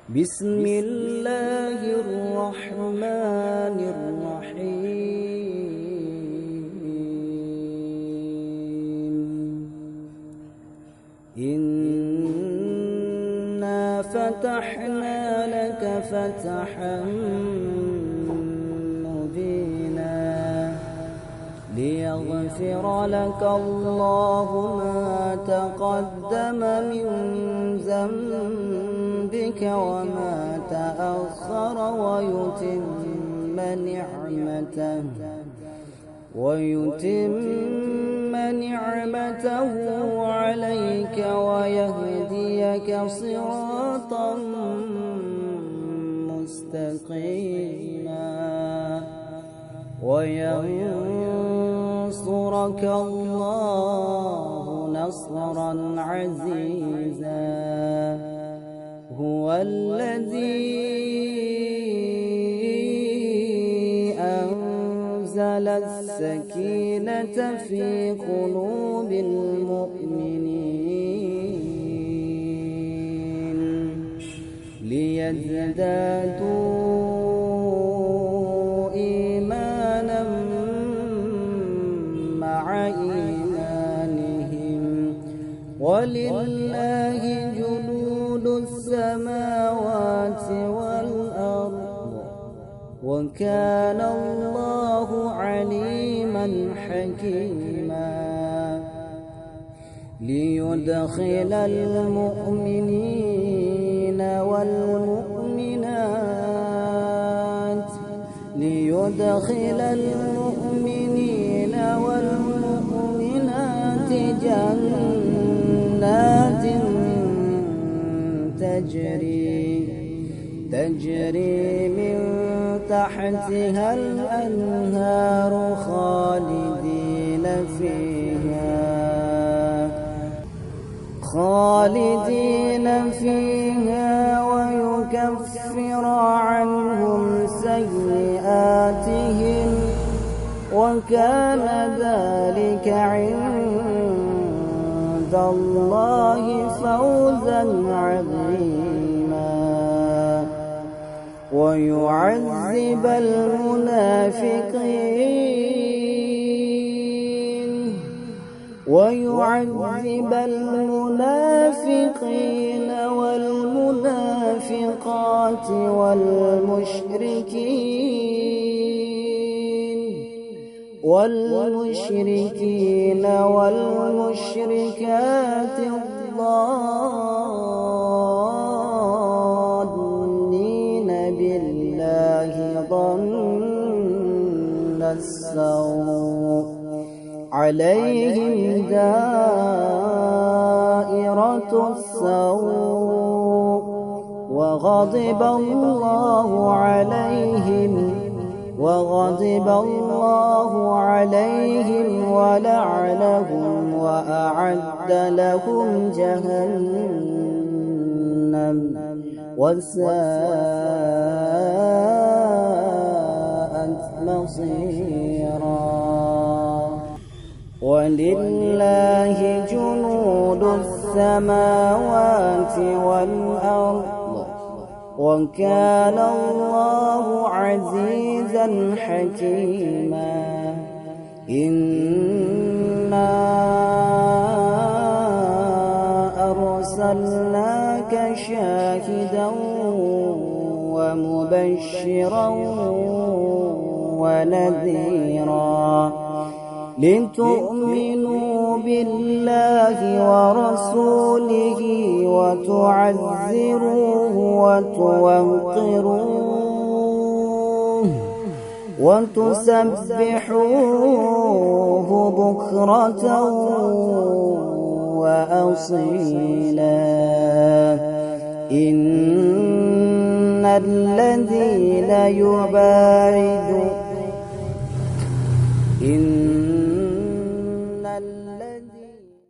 بسم الله الرحمن الرحيم إنا فتحنا لك فتحا مبينا ليغفر لك الله ما تقدم من ذنبك وما تأخر ويتم نعمته عليك ويهديك صراطا مستقيما وينصرك الله نصرا عزيزا هو الذي أنزل السكينة في قلوب المؤمنين ليزدادوا إيمانا مع إيمانهم ولله جنود السماوات والأرض وكان الله عليما حكيما ليدخل المؤمنين والمؤمنات جنات تجري من تحتها الأنهار خالدين فيها ويكفر عنهم سيئاتهم وكان ذلك عند الله فوزا عظيما ويعذب المنافقين والمنافقات والمشركين والمشركات الظانين بالله ظن السوء عليهم دائرة السوء وغضب الله عليهم ولعنهم وأعد لهم جهنم وساءت مصيرا ولله جنود السماوات والأرض وكان الله عزيزا حكيما إنا أرسلناك شاهدا ومبشرا ونذيرا لتؤمنوا بالله ورسوله وتعزروه وتوقروه وتسبحوه بكرة وأصيلا إن الذين يبايعونك